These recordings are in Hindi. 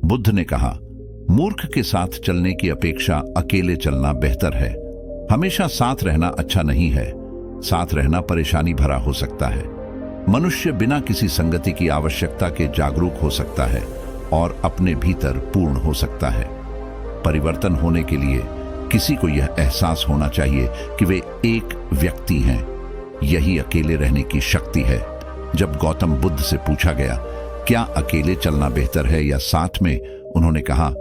बुद्ध ने कहा, मूर्ख के साथ चलने की अपेक्षा अकेले चलना बेहतर है। हमेशा साथ रहना अच्छा नहीं है। साथ रहना परेशानी भरा हो सकता है। मनुष्य बिना किसी संगति की आवश्यकता के जागरूक हो सकता है और अपने भीतर पूर्ण हो सकता है। परिवर्तन होने के लिए किसी को यह एहसास होना चाहिए कि वे एक व्यक्ति हैं। यही अकेले रहने की शक्ति है। जब गौतम बुद्ध से पूछा गया, क्या अकेले चलना बेहतर है या साथ में, उन्होंने कहा,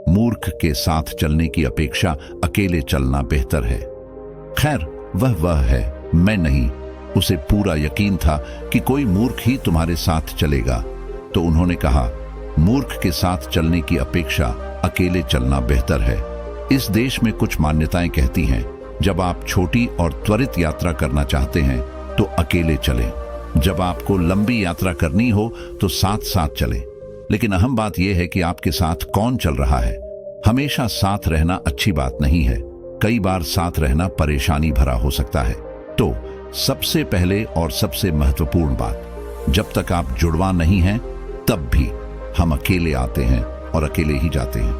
मूर्ख के साथ चलने की अपेक्षा अकेले चलना बेहतर है। खैर, वह है, मैं नहीं। उसे पूरा यकीन था कि कोई मूर्ख ही तुम्हारे साथ चलेगा। तो उन्होंने कहा, मूर्ख के साथ चलने की अपेक्षा अकेले चलना बेहतर है। इस देश में कुछ मान्यताएं कहती हैं, जब आप छोटी और त्वरित यात्रा करना चाहते हैं तो अकेले चलें। जब आपको लंबी यात्रा करनी हो तो साथ साथ चलें। लेकिन अहम बात यह है कि आपके साथ कौन चल रहा है। हमेशा साथ रहना अच्छी बात नहीं है। कई बार साथ रहना परेशानी भरा हो सकता है। तो सबसे पहले और सबसे महत्वपूर्ण बात, जब तक आप जुड़वा नहीं हैं तब भी हम अकेले आते हैं और अकेले ही जाते हैं।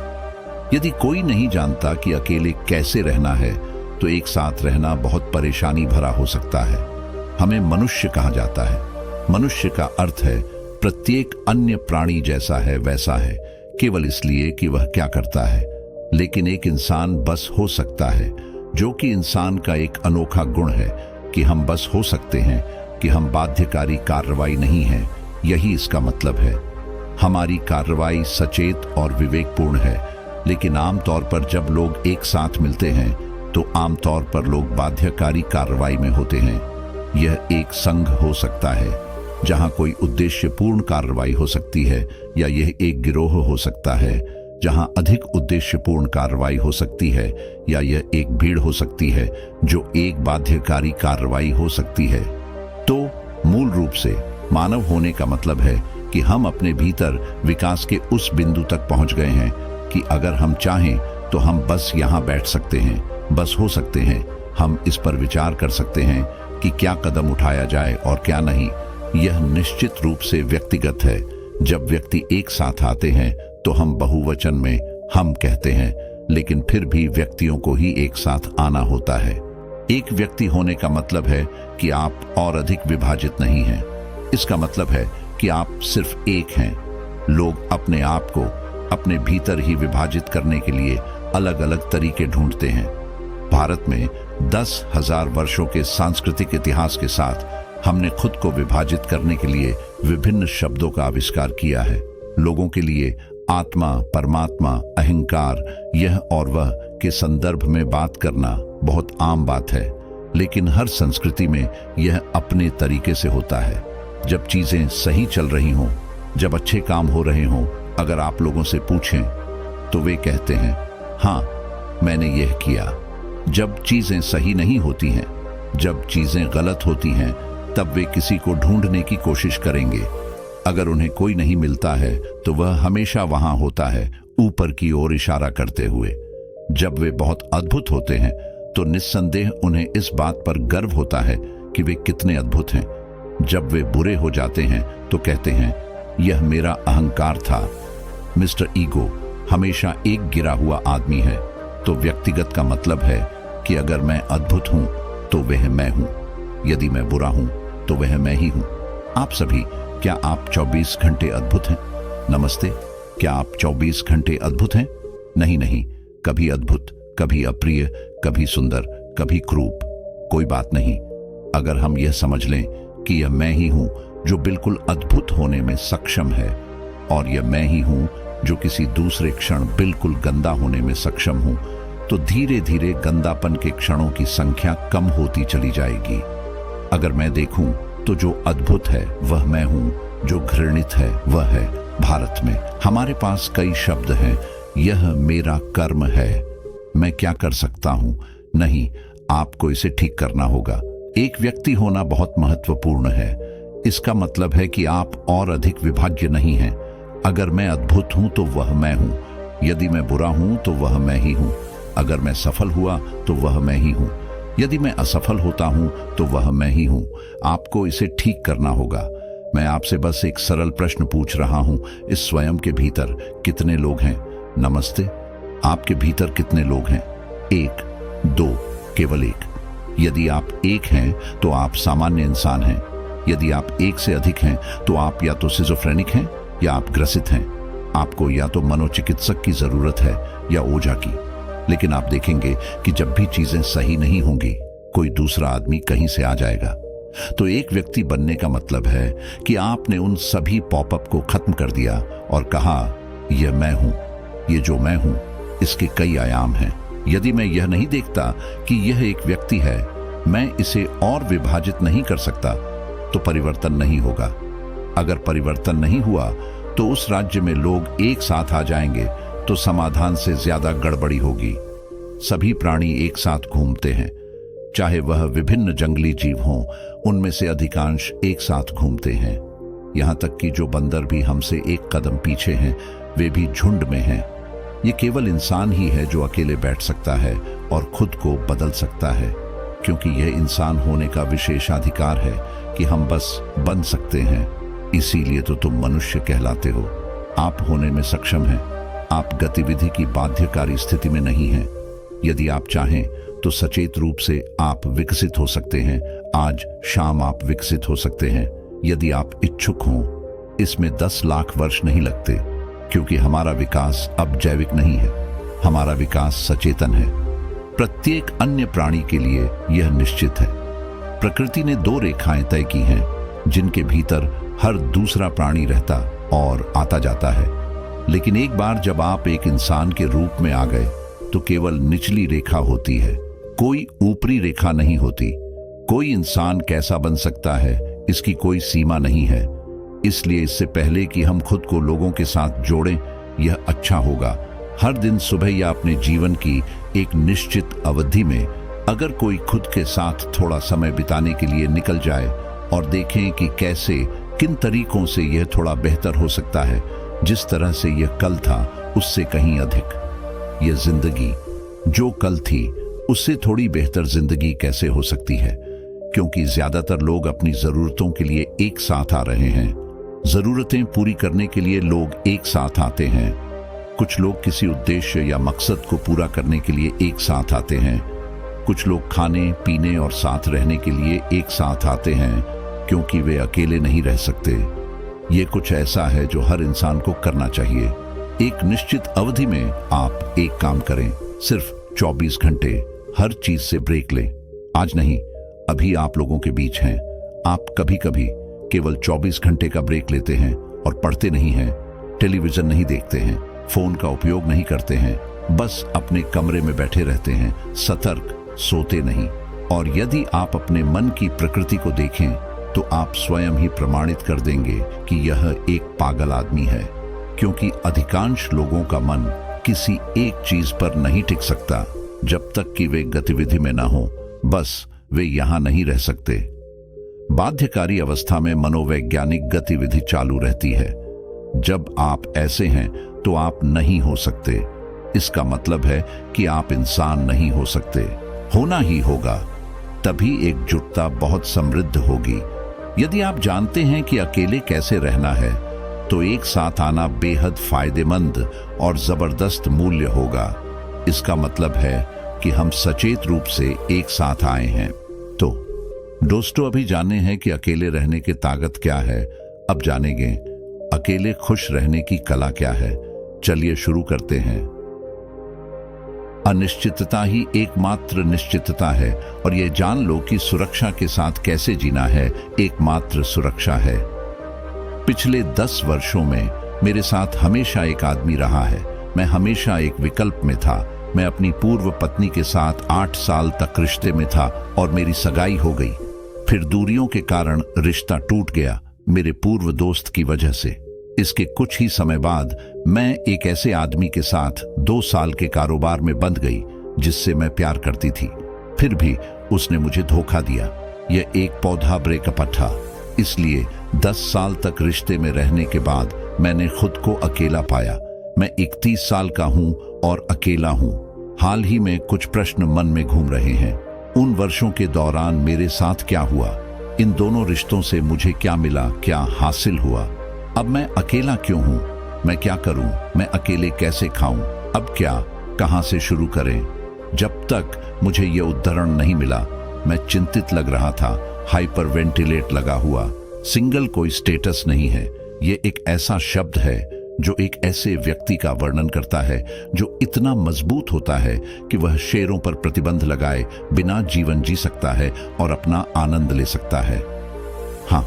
यदि कोई नहीं जानता कि अकेले कैसे रहना है तो एक साथ रहना बहुत परेशानी भरा हो सकता है। हमें मनुष्य कहा जाता है। मनुष्य का अर्थ है प्रत्येक अन्य प्राणी जैसा है वैसा है, केवल इसलिए कि वह क्या करता है। लेकिन एक इंसान बस हो सकता है, जो कि इंसान का एक अनोखा गुण है कि हम बस हो सकते हैं, कि हम बाध्यकारी कार्रवाई नहीं है। यही इसका मतलब है। हमारी कार्रवाई सचेत और विवेकपूर्ण है। लेकिन आमतौर पर जब लोग एक साथ मिलते हैं तो आमतौर पर लोग बाध्यकारी कार्रवाई में होते हैं। यह एक संघ हो सकता है जहां कोई उद्देश्यपूर्ण कार्रवाई हो सकती है, या यह एक गिरोह हो सकता है जहां अधिक उद्देश्यपूर्ण कार्रवाई हो सकती है, या यह एक भीड़ हो सकती है जो एक बाध्यकारी कार्रवाई हो सकती है। तो मूल रूप से मानव होने का मतलब है कि हम अपने भीतर विकास के उस बिंदु तक पहुंच गए हैं कि अगर हम चाहें तो हम बस यहां बैठ सकते हैं, बस हो सकते हैं। हम इस पर विचार कर सकते हैं कि क्या कदम उठाया जाए और क्या नहीं। यह निश्चित रूप से व्यक्तिगत है। जब व्यक्ति एक साथ आते हैं तो हम बहुवचन में हम कहते हैं, लेकिन फिर भी व्यक्तियों को ही एक साथ आना होता है। एक व्यक्ति होने का मतलब है कि आप और अधिक विभाजित नहीं हैं। इसका मतलब है कि आप सिर्फ एक हैं। लोग अपने आप को अपने भीतर ही विभाजित करने के लिए अलग अलग तरीके ढूंढते हैं। भारत में 10,000 वर्षों के सांस्कृतिक इतिहास के साथ हमने खुद को विभाजित करने के लिए विभिन्न शब्दों का आविष्कार किया है। लोगों के लिए आत्मा, परमात्मा, अहंकार, यह और वह के संदर्भ में बात करना बहुत आम बात है। लेकिन हर संस्कृति में यह अपने तरीके से होता है। जब चीजें सही चल रही हों, जब अच्छे काम हो रहे हों, अगर आप लोगों से पूछें तो वे कहते हैं, हाँ, मैंने यह किया। जब चीजें सही नहीं होती हैं, जब चीजें गलत होती हैं, तब वे किसी को ढूंढने की कोशिश करेंगे। अगर उन्हें कोई नहीं मिलता है तो वह हमेशा वहां होता है, ऊपर की ओर इशारा करते हुए। जब वे बहुत अद्भुत होते हैं तो निस्संदेह उन्हें इस बात पर गर्व होता है कि वे कितने अद्भुत हैं। जब वे बुरे हो जाते हैं तो कहते हैं, यह मेरा अहंकार था। मिस्टर ईगो हमेशा एक गिरा हुआ आदमी है। तो व्यक्तिगत का मतलब है कि अगर मैं अद्भुत हूं तो वह मैं हूं, यदि मैं बुरा हूं तो वह मैं ही हूं। आप सभी, क्या आप 24 घंटे अद्भुत हैं? नमस्ते, क्या आप 24 घंटे अद्भुत हैं? नहीं, कभी अद्भुत, कभी अप्रिय, कभी सुंदर, कभी क्रूप। कोई बात नहीं। अगर हम यह समझ लें कि यह मैं ही हूं जो बिल्कुल अद्भुत होने में सक्षम है, और यह मैं ही हूं जो किसी दूसरे क्षण बिल्कुल गंदा होने में सक्षम हूं, तो धीरे धीरे गंदापन के क्षणों की संख्या कम होती चली जाएगी। अगर मैं देखूं तो जो अद्भुत है वह मैं हूं, जो घृणित है वह है। भारत में हमारे पास कई शब्द हैं, यह मेरा कर्म है, मैं क्या कर सकता हूं। नहीं, आपको इसे ठीक करना होगा। एक व्यक्ति होना बहुत महत्वपूर्ण है। इसका मतलब है कि आप और अधिक विभाज्य नहीं हैं। अगर मैं अद्भुत हूं तो वह मैं हूं, यदि मैं बुरा हूं तो वह मैं ही हूं, अगर मैं सफल हुआ तो वह मैं ही हूं, यदि मैं असफल होता हूं तो वह मैं ही हूं। आपको इसे ठीक करना होगा। मैं आपसे बस एक सरल प्रश्न पूछ रहा हूं, इस स्वयं के भीतर कितने लोग हैं? नमस्ते, आपके भीतर कितने लोग हैं? 1, 2, केवल 1। यदि आप 1 हैं तो आप सामान्य इंसान हैं। यदि आप 1 से अधिक हैं तो आप या तो सिजोफ्रेनिक हैं या आप ग्रसित हैं। आपको या तो मनोचिकित्सक की जरूरत है या ओझा की। लेकिन आप देखेंगे कि जब भी चीजें सही नहीं होंगी, कोई दूसरा आदमी कहीं से आ जाएगा। तो एक व्यक्ति बनने का मतलब है कि आपने उन सभी पॉपअप को खत्म कर दिया और कहा, यह मैं हूं। ये जो मैं हूं, इसके कई आयाम हैं। यदि मैं यह नहीं देखता कि यह एक व्यक्ति है, मैं इसे और विभाजित नहीं कर सकता, तो परिवर्तन नहीं होगा। अगर परिवर्तन नहीं हुआ तो उस राज्य में लोग एक साथ आ जाएंगे तो समाधान से ज्यादा गड़बड़ी होगी। सभी प्राणी एक साथ घूमते हैं, चाहे वह विभिन्न जंगली जीव हों, उनमें से अधिकांश एक साथ घूमते हैं। यहां तक कि जो बंदर भी हमसे एक कदम पीछे हैं, वे भी झुंड में हैं। ये केवल इंसान ही है जो अकेले बैठ सकता है और खुद को बदल सकता है, क्योंकि यह इंसान होने का विशेषाधिकार है कि हम बस बन सकते हैं। इसीलिए तो तुम मनुष्य कहलाते हो। आप होने में सक्षम हैं। आप गतिविधि की बाध्यकारी स्थिति में नहीं हैं। यदि आप चाहें तो सचेत रूप से आप विकसित हो सकते हैं। आज शाम आप विकसित हो सकते हैं यदि आप इच्छुक हों। इसमें 10 लाख वर्ष नहीं लगते, क्योंकि हमारा विकास अब जैविक नहीं है, हमारा विकास सचेतन है। प्रत्येक अन्य प्राणी के लिए यह निश्चित है। प्रकृति ने 2 रेखाएं तय की हैं, जिनके भीतर हर दूसरा प्राणी रहता और आता जाता है। लेकिन एक बार जब आप एक इंसान के रूप में आ गए, तो केवल निचली रेखा होती है, कोई ऊपरी रेखा नहीं होती। कोई इंसान कैसा बन सकता है, इसकी कोई सीमा नहीं है। इसलिए इससे पहले कि हम खुद को लोगों के साथ जोड़ें, यह अच्छा होगा हर दिन सुबह या अपने जीवन की एक निश्चित अवधि में अगर कोई खुद के साथ थोड़ा समय बिताने के लिए निकल जाए और देखें कि कैसे, किन तरीकों से यह थोड़ा बेहतर हो सकता है। जिस तरह से यह कल था, उससे कहीं अधिक। यह जिंदगी जो कल थी, उससे थोड़ी बेहतर जिंदगी कैसे हो सकती है? क्योंकि ज्यादातर लोग अपनी जरूरतों के लिए एक साथ आ रहे हैं। जरूरतें पूरी करने के लिए लोग एक साथ आते हैं। कुछ लोग किसी उद्देश्य या मकसद को पूरा करने के लिए एक साथ आते हैं। कुछ लोग खाने, पीने और साथ रहने के लिए एक साथ आते हैं, क्योंकि वे अकेले नहीं रह सकते। ये कुछ ऐसा है जो हर इंसान को करना चाहिए। एक निश्चित अवधि में आप एक काम करें, सिर्फ 24 घंटे हर चीज से ब्रेक लें। आज नहीं, अभी आप लोगों के बीच हैं। आप कभी कभी केवल 24 घंटे का ब्रेक लेते हैं और पढ़ते नहीं हैं, टेलीविजन नहीं देखते हैं, फोन का उपयोग नहीं करते हैं, बस अपने कमरे में बैठे रहते हैं, सतर्क, सोते नहीं। और यदि आप अपने मन की प्रकृति को देखें तो आप स्वयं ही प्रमाणित कर देंगे कि यह एक पागल आदमी है, क्योंकि अधिकांश लोगों का मन किसी एक चीज पर नहीं टिक सकता। जब तक कि वे गतिविधि में न हो, बस वे यहां नहीं रह सकते। बाध्यकारी अवस्था में मनोवैज्ञानिक गतिविधि चालू रहती है। जब आप ऐसे हैं तो आप नहीं हो सकते। इसका मतलब है कि आप इंसान नहीं हो सकते। होना ही होगा, तभी एकजुटता बहुत समृद्ध होगी। यदि आप जानते हैं कि अकेले कैसे रहना है, तो एक साथ आना बेहद फायदेमंद और जबरदस्त मूल्य होगा। इसका मतलब है कि हम सचेत रूप से एक साथ आए हैं। तो दोस्तों, अभी जाने हैं कि अकेले रहने की ताकत क्या है। अब जानेंगे अकेले खुश रहने की कला क्या है। चलिए शुरू करते हैं। अनिश्चितता ही एकमात्र निश्चितता है, और यह जान लो कि सुरक्षा के साथ कैसे जीना है एकमात्र सुरक्षा है। पिछले 10 वर्षों में मेरे साथ हमेशा एक आदमी रहा है। मैं हमेशा एक विकल्प में था। मैं अपनी पूर्व पत्नी के साथ 8 साल तक रिश्ते में था और मेरी सगाई हो गई। फिर दूरियों के कारण रिश्ता टूट गया, मेरे पूर्व दोस्त की वजह से। इसके कुछ ही समय बाद मैं एक ऐसे आदमी के साथ 2 साल के कारोबार में बंध गई जिससे मैं प्यार करती थी। फिर भी उसने मुझे धोखा दिया। यह एक पौधा ब्रेकअप था। इसलिए 10 साल तक रिश्ते में रहने के बाद मैंने खुद को अकेला पाया। मैं 31 साल का हूं और अकेला हूं। हाल ही में कुछ प्रश्न मन में घूम रहे हैं। उन वर्षों के दौरान मेरे साथ क्या हुआ? इन दोनों रिश्तों से मुझे क्या मिला, क्या हासिल हुआ? अब मैं अकेला क्यों हूं? मैं क्या करूं? मैं अकेले कैसे खाऊं? अब क्या, कहां से शुरू करें? जब तक मुझे यह उद्धरण नहीं मिला, मैं चिंतित लग रहा था, हाइपर वेंटिलेट लगा हुआ। सिंगल कोई स्टेटस नहीं है, ये एक ऐसा शब्द है जो एक ऐसे व्यक्ति का वर्णन करता है जो इतना मजबूत होता है कि वह शेरों पर प्रतिबंध लगाए बिना जीवन जी सकता है और अपना आनंद ले सकता है। हाँ,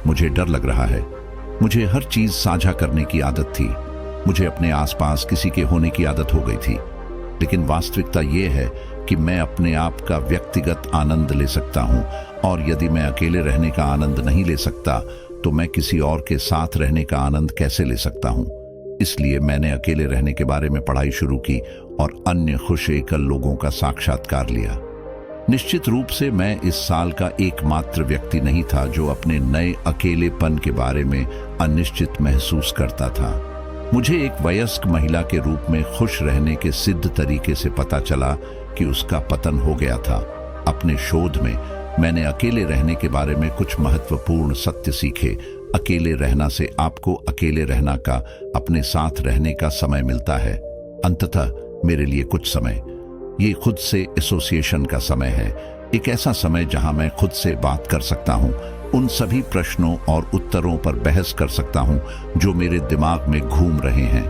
मुझे डर लग रहा है। मुझे हर चीज साझा करने की आदत थी, मुझे अपने आसपास किसी के होने की आदत हो गई थी। लेकिन वास्तविकता यह है कि मैं अपने आप का व्यक्तिगत आनंद ले सकता हूं, और यदि मैं अकेले रहने का आनंद नहीं ले सकता तो मैं किसी और के साथ रहने का आनंद कैसे ले सकता हूं? इसलिए मैंने अकेले रहने के बारे में पढ़ाई शुरू की और अन्य खुश एकल लोगों का साक्षात्कार लिया। निश्चित रूप से मैं इस साल का एकमात्र व्यक्ति नहीं था जो अपने नए अकेलेपन के बारे में अनिश्चित महसूस करता था। मुझे एक वयस्क महिला के रूप में खुश रहने के सिद्ध तरीके से पता चला कि उसका पतन हो गया था। अपने शोध में मैंने अकेले रहने के बारे में कुछ महत्वपूर्ण सत्य सीखे। अकेले रहना से आपको अकेले रहना का, अपने साथ रहने का समय मिलता है। अंततः मेरे लिए कुछ समय ये खुद से एसोसिएशन का समय है, एक ऐसा समय जहां मैं खुद से बात कर सकता हूं, उन सभी प्रश्नों और उत्तरों पर बहस कर सकता हूं जो मेरे दिमाग में घूम रहे हैं।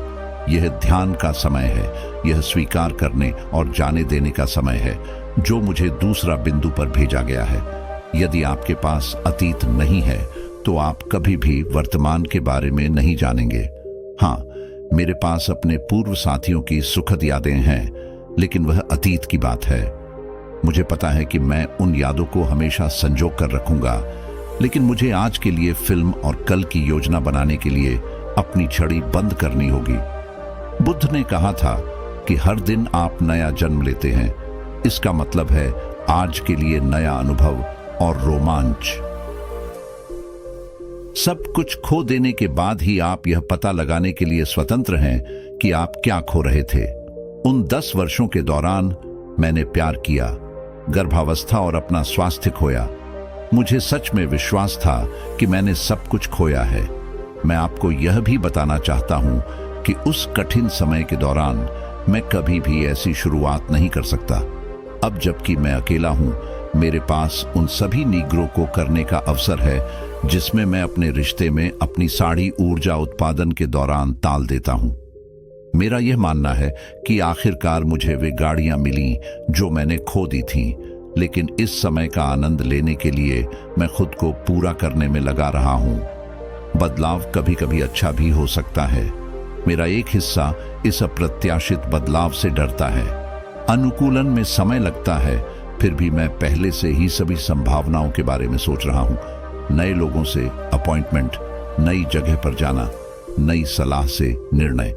यह ध्यान का समय है, यह स्वीकार करने और जाने देने का समय है जो मुझे दूसरा बिंदु पर भेजा गया है। यदि आपके पास अतीत नहीं है तो आप कभी भी वर्तमान के बारे में नहीं जानेंगे। हाँ, मेरे पास अपने पूर्व साथियों की सुखद यादें हैं, लेकिन वह अतीत की बात है। मुझे पता है कि मैं उन यादों को हमेशा संजो कर रखूंगा, लेकिन मुझे आज के लिए फिल्म और कल की योजना बनाने के लिए अपनी छड़ी बंद करनी होगी। बुद्ध ने कहा था कि हर दिन आप नया जन्म लेते हैं। इसका मतलब है आज के लिए नया अनुभव और रोमांच। सब कुछ खो देने के बाद ही आप यह पता लगाने के लिए स्वतंत्र हैं कि आप क्या खो रहे थे। उन 10 वर्षों के दौरान मैंने प्यार किया, गर्भावस्था और अपना स्वास्थ्य खोया। मुझे सच में विश्वास था कि मैंने सब कुछ खोया है। मैं आपको यह भी बताना चाहता हूं कि उस कठिन समय के दौरान मैं कभी भी ऐसी शुरुआत नहीं कर सकता। अब जबकि मैं अकेला हूं, मेरे पास उन सभी नीग्रों को करने का अवसर है जिसमें मैं अपने रिश्ते में अपनी सारी ऊर्जा उत्पादन के दौरान ताल देता हूं। मेरा यह मानना है कि आखिरकार मुझे वे गाड़ियां मिली जो मैंने खो दी थीं, लेकिन इस समय का आनंद लेने के लिए मैं खुद को पूरा करने में लगा रहा हूं। बदलाव कभी कभी अच्छा भी हो सकता है। मेरा एक हिस्सा इस अप्रत्याशित बदलाव से डरता है। अनुकूलन में समय लगता है, फिर भी मैं पहले से ही सभी संभावनाओं के बारे में सोच रहा हूं। नए लोगों से अपॉइंटमेंट, नई जगह पर जाना, नई सलाह से निर्णय।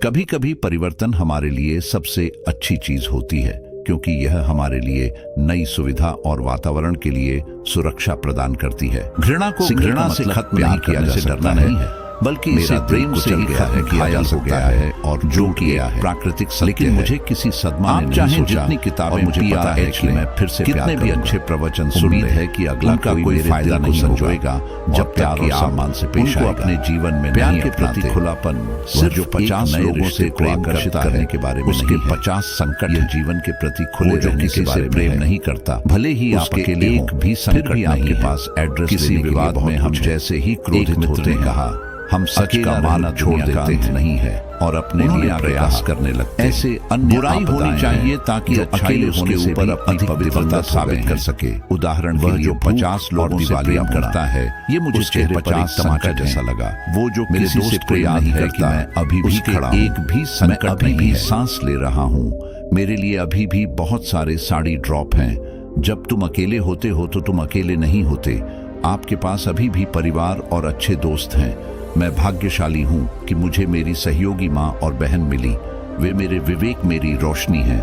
कभी कभी परिवर्तन हमारे लिए सबसे अच्छी चीज होती है, क्योंकि यह हमारे लिए नई सुविधा और वातावरण के लिए सुरक्षा प्रदान करती है। घृणा को घृणा से खत्म नहीं किया जा सकता नहीं है, बल्कि इसे प्रेम से ही खत्म किया जा सकता है, और जो किया है प्राकृतिक सत्य है। लेकिन मुझे किसी सदमा ने नहीं सोचा, जितनी किताबें मुझे पता है कि मैं फिर से कितने भी अच्छे प्रवचन सुन है कि अगला कोई फायदा नहीं संजोएगा जब तक कि सम्मान से पेश आएगा। अपने जीवन में प्यार के प्रति खुलापन सिर्फ जो 50 लोगों से प्रेम करने के बारे में, उसके 50 संकट जीवन के प्रति खुले जो किसी से प्रेम नहीं करता, भले ही आप अकेले एक भी संकट आपके पास एड्रेस किसी विवाद में हम जैसे ही क्रोधित होते हैं, कहा हम सच का माना छोड़ देते हैं नहीं है और अपने लिए प्रयास करने लगते हैं। ऐसे अन्य बुराई होनी चाहिए ताकि अच्छाई उसके ऊपर अपनी पवित्रता साबित कर सके। उदाहरण वह जो 50 लोगों से प्रेम करता है, ये मुझे चेहरे पर एक तमाचा जैसा लगा। वो जो मेरे दोस्त को याद है कि मैं अभी भी खड़ा, एक भी संकट अभी भी सांस ले रहा हूँ। मेरे लिए अभी भी बहुत सारे साड़ी ड्रॉप हैं। जब तुम अकेले होते हो तो तुम अकेले नहीं होते। आपके पास अभी भी परिवार और अच्छे दोस्त हैं। मैं भाग्यशाली हूं कि मुझे मेरी सहयोगी माँ और बहन मिली। वे मेरे विवेक, मेरी रोशनी हैं।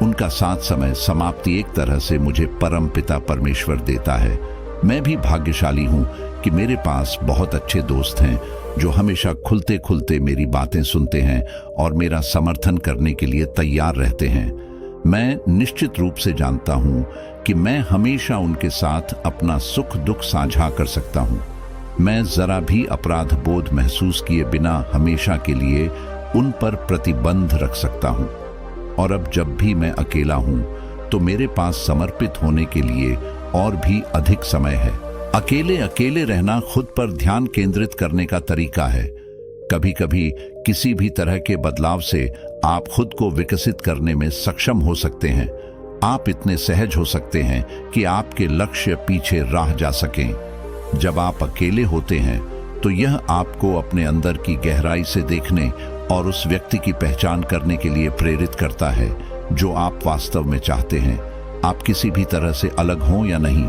उनका साथ समय समाप्ति एक तरह से मुझे परम पिता परमेश्वर देता है। मैं भी भाग्यशाली हूं कि मेरे पास बहुत अच्छे दोस्त हैं जो हमेशा खुलते खुलते मेरी बातें सुनते हैं और मेरा समर्थन करने के लिए तैयार रहते हैं। मैं निश्चित रूप से जानता हूं कि मैं हमेशा उनके साथ अपना सुख दुख साझा कर सकता हूं। मैं जरा भी अपराध बोध महसूस किए बिना हमेशा के लिए उन पर प्रतिबंध रख सकता हूं। और अब जब भी मैं अकेला हूं तो मेरे पास समर्पित होने के लिए और भी अधिक समय है। अकेले अकेले रहना खुद पर ध्यान केंद्रित करने का तरीका है। कभी कभी किसी भी तरह के बदलाव से आप खुद को विकसित करने में सक्षम हो सकते हैं। आप इतने सहज हो सकते हैं कि आपके लक्ष्य पीछे राह जा सकें। जब आप अकेले होते हैं तो यह आपको अपने अंदर की गहराई से देखने और उस व्यक्ति की पहचान करने के लिए प्रेरित करता है जो आप वास्तव में चाहते हैं, आप किसी भी तरह से अलग हों या नहीं।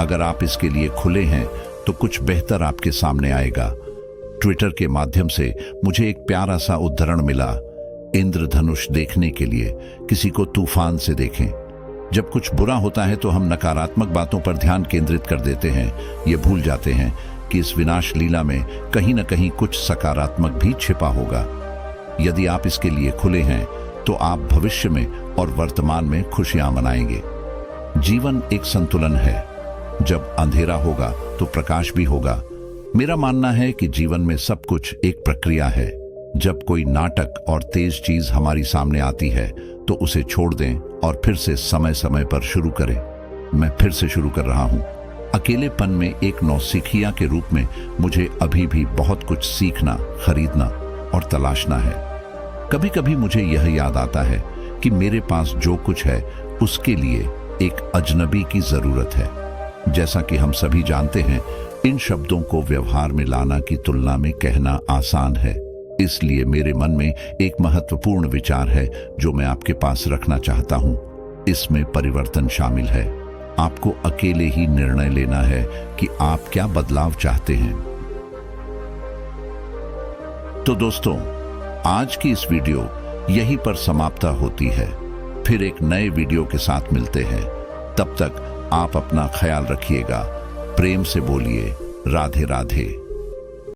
अगर आप इसके लिए खुले हैं तो कुछ बेहतर आपके सामने आएगा। ट्विटर के माध्यम से मुझे एक प्यारा सा उद्धरण मिला। इंद्रधनुष देखने के लिए किसी को तूफान से देखें। जब कुछ बुरा होता है तो हम नकारात्मक बातों पर ध्यान केंद्रित कर देते हैं। ये भूल जाते हैं कि इस विनाश लीला में कहीं न कहीं कुछ सकारात्मक भी छिपा होगा। यदि आप इसके लिए खुले हैं तो आप भविष्य में और वर्तमान में खुशियां मनाएंगे। जीवन एक संतुलन है। जब अंधेरा होगा तो प्रकाश भी होगा। मेरा मानना है कि जीवन में सब कुछ एक प्रक्रिया है। जब कोई नाटक और तेज चीज हमारी सामने आती है तो उसे छोड़ दें और फिर से समय समय पर शुरू करें। मैं फिर से शुरू कर रहा हूं। अकेलेपन में एक नौसिखिया के रूप में मुझे अभी भी बहुत कुछ सीखना, खरीदना और तलाशना है। कभी कभी मुझे यह याद आता है कि मेरे पास जो कुछ है उसके लिए एक अजनबी की जरूरत है। जैसा कि हम सभी जानते हैं, इन शब्दों को व्यवहार में लाना की तुलना में कहना आसान है। इसलिए मेरे मन में एक महत्वपूर्ण विचार है जो मैं आपके पास रखना चाहता हूं। इसमें परिवर्तन शामिल है। आपको अकेले ही निर्णय लेना है कि आप क्या बदलाव चाहते हैं। तो दोस्तों, आज की इस वीडियो यहीं पर समाप्त होती है। फिर एक नए वीडियो के साथ मिलते हैं। तब तक आप अपना ख्याल रखिएगा। प्रेम से बोलिए राधे राधे।